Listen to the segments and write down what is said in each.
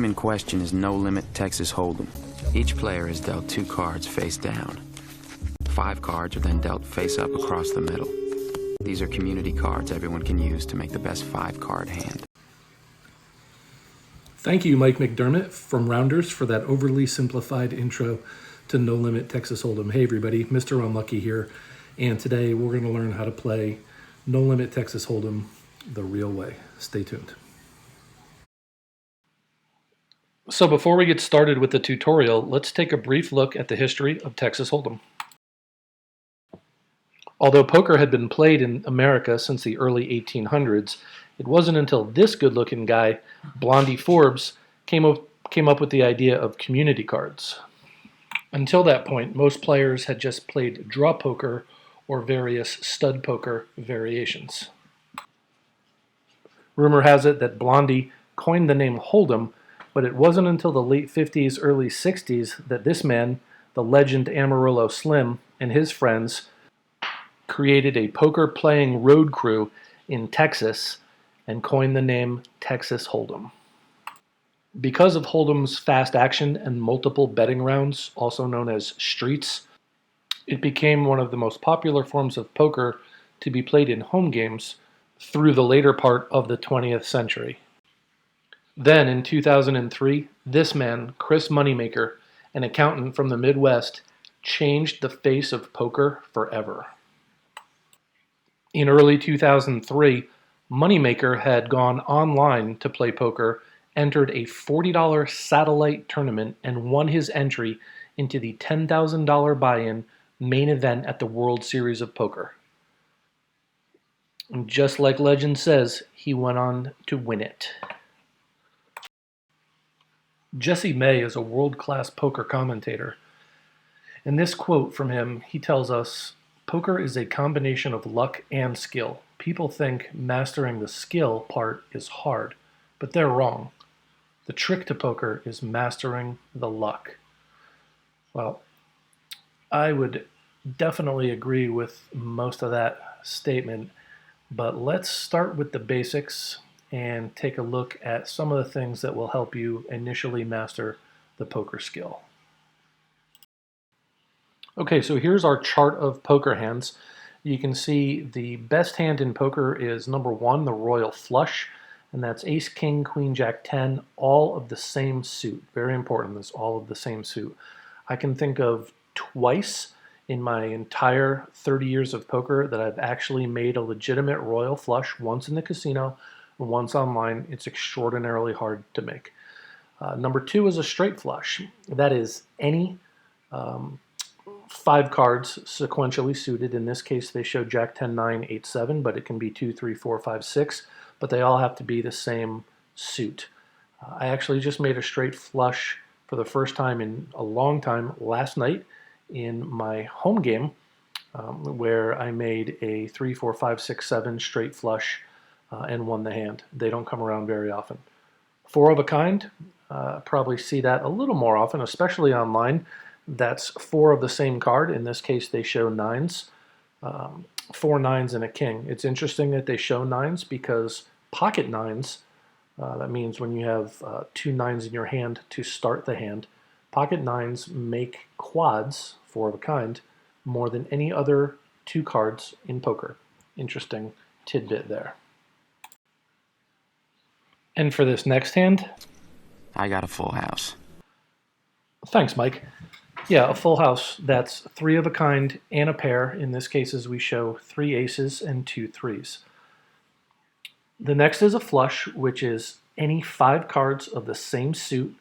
game in question is No Limit Texas Hold'em. Each player is dealt 2 cards face down. 5 cards are then dealt face up across the middle. These are community cards everyone can use to make the best 5-card hand. Thank you, Mike McDermott from Rounders, for that overly simplified intro to No Limit Texas Hold'em. Hey everybody, Mr. Unlucky here, and today we're going to learn how to play No Limit Texas Hold'em the real way. Stay tuned. So before we get started with the tutorial, let's take a brief look at the history of Texas Hold'em. Although poker had been played in America since the early 1800s, it wasn't until this good-looking guy, Blondie Forbes, came up with the idea of community cards. Until that point, most players had just played draw poker or various stud poker variations. Rumor has it that Blondie coined the name Hold'em, but it wasn't until the late 50s, early 60s that this man, the legend Amarillo Slim, and his friends created a poker-playing road crew in Texas and coined the name Texas Hold'em. Because of Hold'em's fast action and multiple betting rounds, also known as streets, it became one of the most popular forms of poker to be played in home games through the later part of the 20th century. Then, in 2003, this man, Chris Moneymaker, an accountant from the Midwest, changed the face of poker forever. In early 2003, Moneymaker had gone online to play poker, entered a $40 satellite tournament, and won his entry into the $10,000 buy-in main event at the World Series of Poker. And just like legend says, he went on to win it. Jesse May is a world-class poker commentator. In this quote from him, he tells us, "Poker is a combination of luck and skill. People think mastering the skill part is hard, but they're wrong. The trick to poker is mastering the luck." Well, I would definitely agree with most of that statement, but let's start with the basics and take a look at some of the things that will help you initially master the poker skill. Okay, so here's our chart of poker hands. You can see the best hand in poker is number 1, the royal flush, and that's ace, king, queen, jack, 10, all of the same suit. Very important, this all of the same suit. I can think of twice in my entire 30 years of poker that I've actually made a legitimate royal flush, once in the casino, once online. It's extraordinarily hard to make. Number 2 is a straight flush. That is any 5 cards sequentially suited. In this case, they show jack, 10, 9, 8, 7, but it can be 2, 3, 4, 5, 6, but they all have to be the same suit. I actually just made a straight flush for the first time in a long time last night in my home game, where I made a 3, 4, 5, 6, 7 straight flush and won the hand. They don't come around very often. 4 of a kind, probably see that a little more often, especially online. That's 4 of the same card. In this case, they show 9s, 4 9s and a king. It's interesting that they show 9s because pocket 9s, that means when you have 2 9s in your hand to start the hand, pocket 9s make quads, 4 of a kind, more than any other 2 cards in poker. Interesting tidbit there. And for this next hand, I got a full house. Thanks, Mike. Yeah, a full house. That's 3 of a kind and a pair. In this case, as we show 3 aces and 2 3s. The next is a flush, which is any 5 cards of the same suit.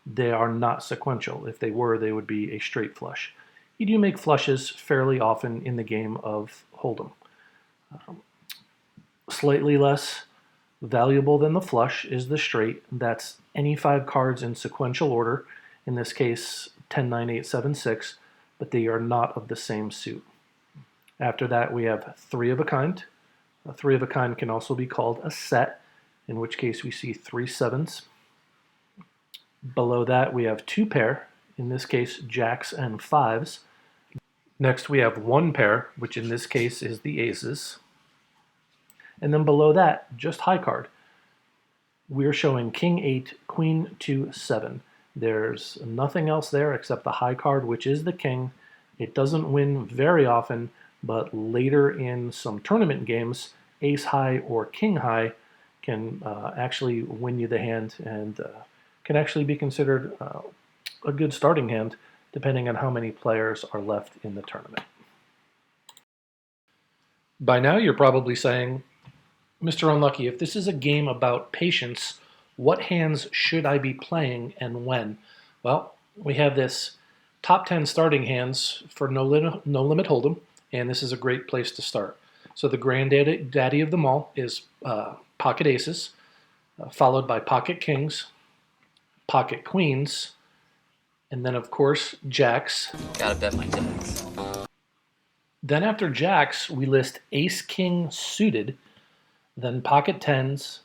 They are not sequential. If they were, they would be a straight flush. You do make flushes fairly often in the game of Hold'em. Slightly less valuable than the flush is the straight. That's any 5 cards in sequential order. In this case, 10, 9, 8, 7, 6, but they are not of the same suit. After that, we have 3 of a kind. A 3 of a kind can also be called a set, in which case we see 3 7s. Below that, we have 2 pair, in this case, jacks and 5s. Next, we have 1 pair, which in this case is the aces. And then below that, just high card. We're showing King 8, Queen 2, 7. There's nothing else there except the high card, which is the king. It doesn't win very often, but later in some tournament games, ace high or king high can actually win you the hand and can actually be considered a good starting hand depending on how many players are left in the tournament. By now you're probably saying, Mr. Unlucky, if this is a game about patience, what hands should I be playing and when? Well, we have this top 10 starting hands for no limit hold'em, and this is a great place to start. So the granddaddy of them all is pocket aces, followed by pocket kings, pocket queens, and then of course jacks. Gotta bet my jacks. Then after jacks, we list ace king suited, then pocket tens,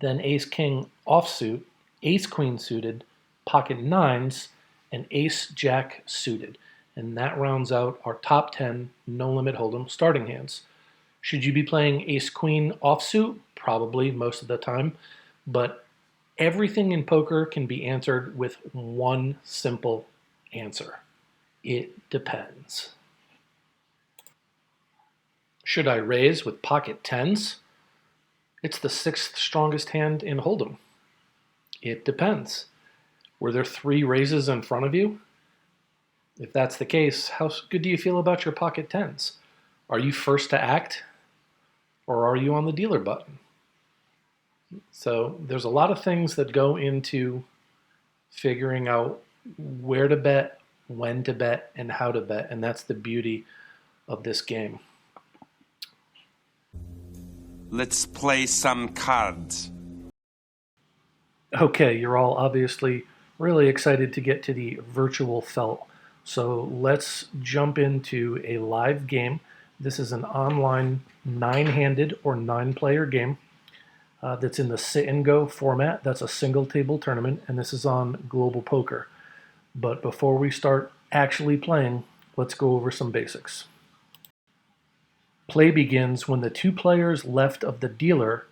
then ace king offsuit, ace queen suited, pocket nines, and ace jack suited. And that rounds out our top 10 no limit hold'em starting hands. Should you be playing ace queen offsuit? Probably most of the time, but everything in poker can be answered with one simple answer. It depends. Should I raise with pocket tens? It's the 6th strongest hand in hold'em. It depends. Were there 3 raises in front of you? If that's the case, how good do you feel about your pocket tens? Are you first to act, or are you on the dealer button? So there's a lot of things that go into figuring out where to bet, when to bet, and how to bet, and that's the beauty of this game. Let's play some cards. Okay, you're all obviously really excited to get to the virtual felt. So let's jump into a live game. This is an online 9-handed or 9-player game that's in the sit and go format. That's a single table tournament, and this is on Global Poker. But before we start actually playing, let's go over some basics. Play begins when the 2 players left of the dealer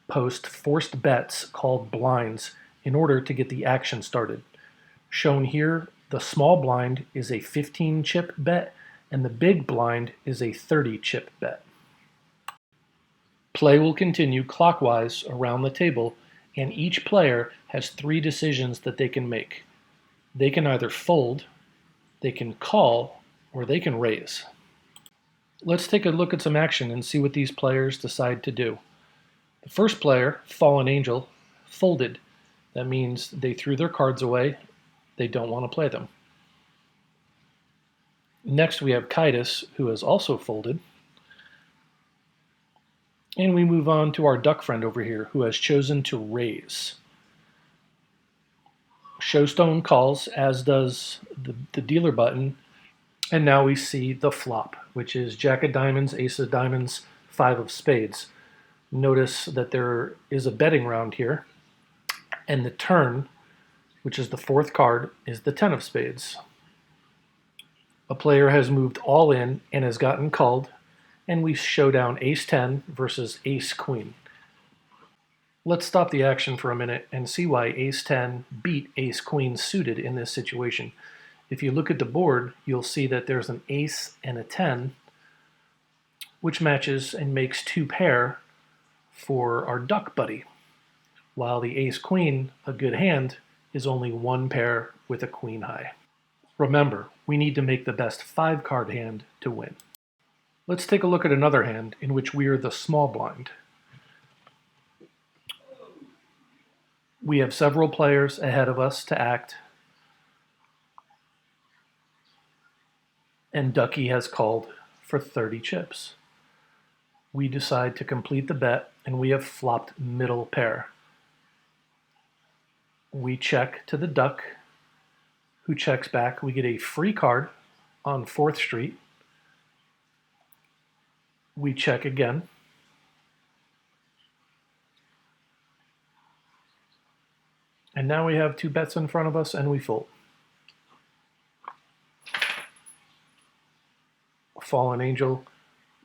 post forced bets called blinds in order to get the action started. Shown here, the small blind is a 15-chip bet and the big blind is a 30-chip bet. Play will continue clockwise around the table, and each player has 3 decisions that they can make. They can either fold, they can call, or they can raise. Let's take a look at some action and see what these players decide to do. The first player, Fallen Angel, folded. That means they threw their cards away. They don't want to play them. Next we have Kitus, who has also folded. And we move on to our duck friend over here, who has chosen to raise. Showstone calls, as does the dealer button. And now we see the flop, which is Jack of Diamonds, Ace of Diamonds, 5 of Spades. Notice that there is a betting round here, and the turn, which is the 4th card, is the 10 of Spades. A player has moved all in and has gotten called, and we show down Ace 10 versus Ace Queen. Let's stop the action for a minute and see why Ace 10 beat Ace Queen suited in this situation. If you look at the board, you'll see that there's an ace and a 10, which matches and makes 2 pair for our duck buddy, while the ace queen, a good hand, is only 1 pair with a queen high. Remember, we need to make the best 5-card hand to win. Let's take a look at another hand in which we are the small blind. We have several players ahead of us to act, and Ducky has called for 30 chips. We decide to complete the bet, and we have flopped middle pair. We check to the duck, who checks back. We get a free card on 4th Street. We check again. And now we have 2 bets in front of us, and we fold. Fallen Angel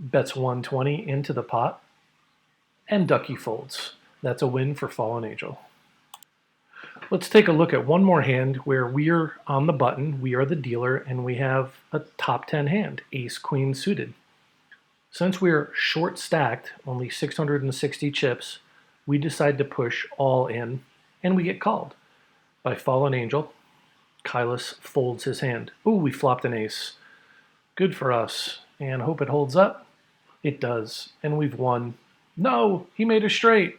bets 120 into the pot, and Ducky folds. That's a win for Fallen Angel. Let's take a look at one more hand where we're on the button, we are the dealer, and we have a top 10 hand, ace queen suited. Since we're short stacked, only 660 chips, we decide to push all in, and we get called by Fallen Angel. Kylus folds his hand. Ooh, we flopped an ace. Good for us, and hope it holds up. It does, and we've won. No, he made a straight.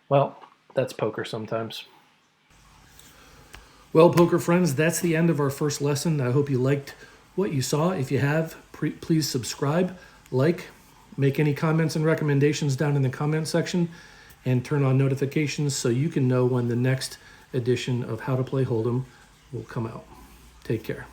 Well, that's poker sometimes. Well, poker friends, that's the end of our first lesson. I hope you liked what you saw. If you have, please subscribe, like, make any comments and recommendations down in the comment section, and turn on notifications so you can know when the next edition of How to Play Hold'em will come out. Take care.